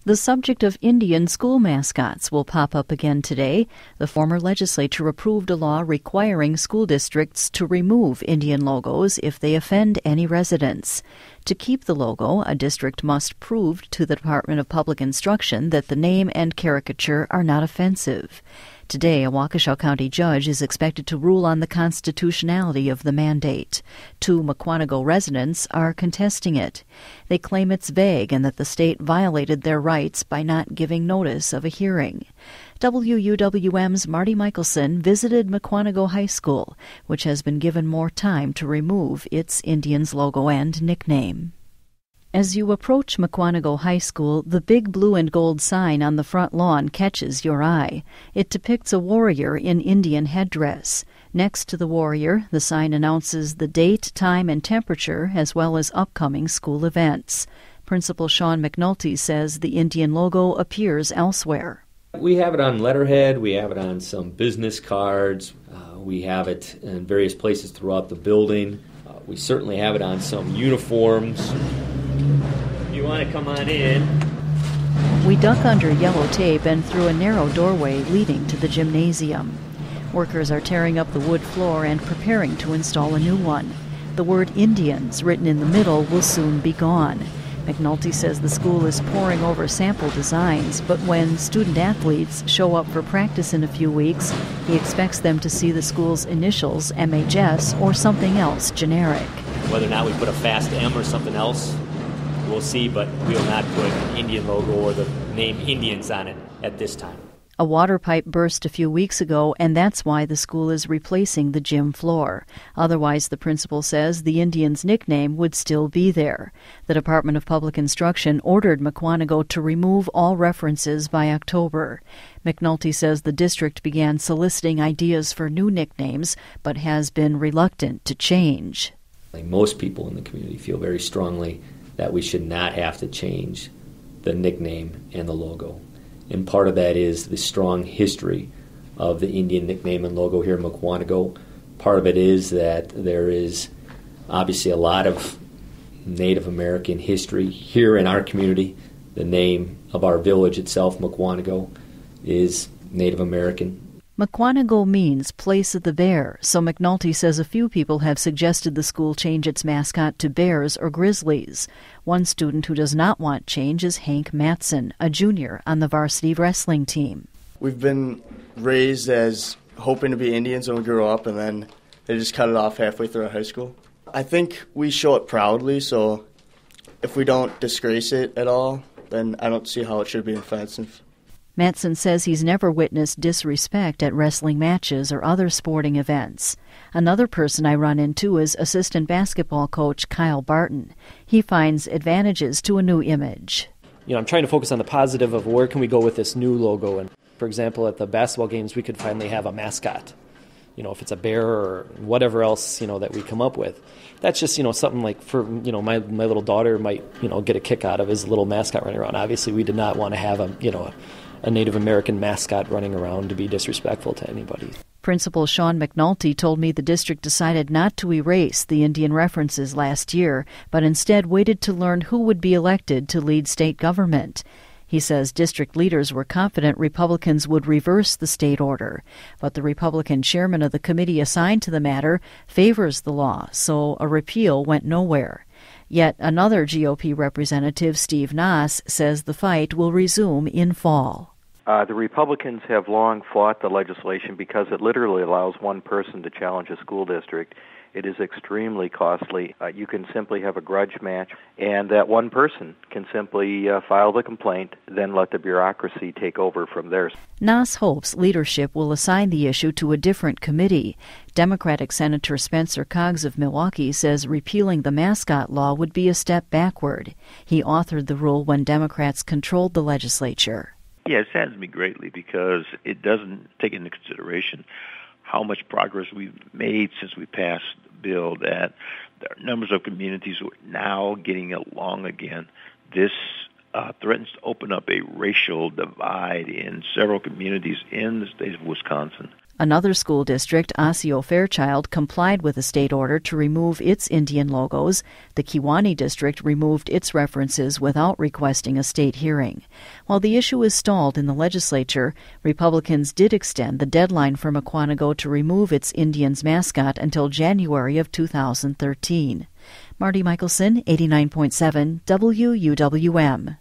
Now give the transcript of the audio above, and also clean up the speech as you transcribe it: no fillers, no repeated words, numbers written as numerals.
The subject of Indian school mascots will pop up again today. The former legislature approved a law requiring school districts to remove Indian logos if they offend any residents. To keep the logo, a district must prove to the Department of Public Instruction that the name and caricature are not offensive. Today, a Waukesha County judge is expected to rule on the constitutionality of the mandate. 2 Mukwonago residents are contesting it. They claim it's vague and that the state violated their rights by not giving notice of a hearing. WUWM's Marty Michelson visited Mukwonago High School, which has been given more time to remove its Indians logo and nickname. As you approach Mukwonago High School, the big blue and gold sign on the front lawn catches your eye. It depicts a warrior in Indian headdress. Next to the warrior, the sign announces the date, time, and temperature, as well as upcoming school events. Principal Sean McNulty says the Indian logo appears elsewhere. We have it on letterhead, we have it on some business cards, we have it in various places throughout the building. We certainly have it on some uniforms. If you want to come on in. We duck under yellow tape and through a narrow doorway leading to the gymnasium. Workers are tearing up the wood floor and preparing to install a new one. The word Indians written in the middle will soon be gone. McNulty says the school is poring over sample designs, but when student-athletes show up for practice in a few weeks, he expects them to see the school's initials, MHS, or something else generic. Whether or not we put a fast M or something else, we'll see, but we will not put an Indian logo or the name Indians on it at this time. A water pipe burst a few weeks ago, and that's why the school is replacing the gym floor. Otherwise, the principal says the Indians' nickname would still be there. The Department of Public Instruction ordered Mukwonago to remove all references by October. McNulty says the district began soliciting ideas for new nicknames, but has been reluctant to change. Most people in the community feel very strongly that we should not have to change the nickname and the logo. And part of that is the strong history of the Indian nickname and logo here in Mukwonago. Part of it is that there is obviously a lot of Native American history here in our community. The name of our village itself, Mukwonago, is Native American. Mukwonago means place of the bear, so McNulty says a few people have suggested the school change its mascot to bears or grizzlies. One student who does not want change is Hank Matson, a junior on the varsity wrestling team. We've been raised as hoping to be Indians when we grew up, and then they just cut it off halfway through high school. I think we show it proudly, so if we don't disgrace it at all, then I don't see how it should be offensive. Matson says he's never witnessed disrespect at wrestling matches or other sporting events. Another person I run into is assistant basketball coach Kyle Barton. He finds advantages to a new image. I'm trying to focus on the positive of where can we go with this new logo. And for example, at the basketball games, we could finally have a mascot. If it's a bear or whatever else, that we come up with. That's just, something like for, my little daughter might, get a kick out of his little mascot running around. Obviously, we did not want to have a Native American mascot running around to be disrespectful to anybody. Principal Sean McNulty told me the district decided not to erase the Indian references last year, but instead waited to learn who would be elected to lead state government. He says district leaders were confident Republicans would reverse the state order, but the Republican chairman of the committee assigned to the matter favors the law, so a repeal went nowhere. Yet another GOP representative, Steve Noss, says the fight will resume in fall. The Republicans have long fought the legislation because it literally allows one person to challenge a school district. It is extremely costly. You can simply have a grudge match, and that one person can simply file the complaint, then let the bureaucracy take over from there. Noss hopes leadership will assign the issue to a different committee. Democratic Senator Spencer Coggs of Milwaukee says repealing the mascot law would be a step backward. He authored the rule when Democrats controlled the legislature. Yeah, it saddens me greatly because it doesn't take into consideration how much progress we've made since we passed the bill, that there are numbers of communities who are now getting along again. This threatens to open up a racial divide in several communities in the state of Wisconsin. Another school district, Osseo Fairchild, complied with a state order to remove its Indian logos. The Kewaunee district removed its references without requesting a state hearing. While the issue is stalled in the legislature, Republicans did extend the deadline for Mukwonago to remove its Indians mascot until January of 2013. Marty Michelson, 89.7 WUWM.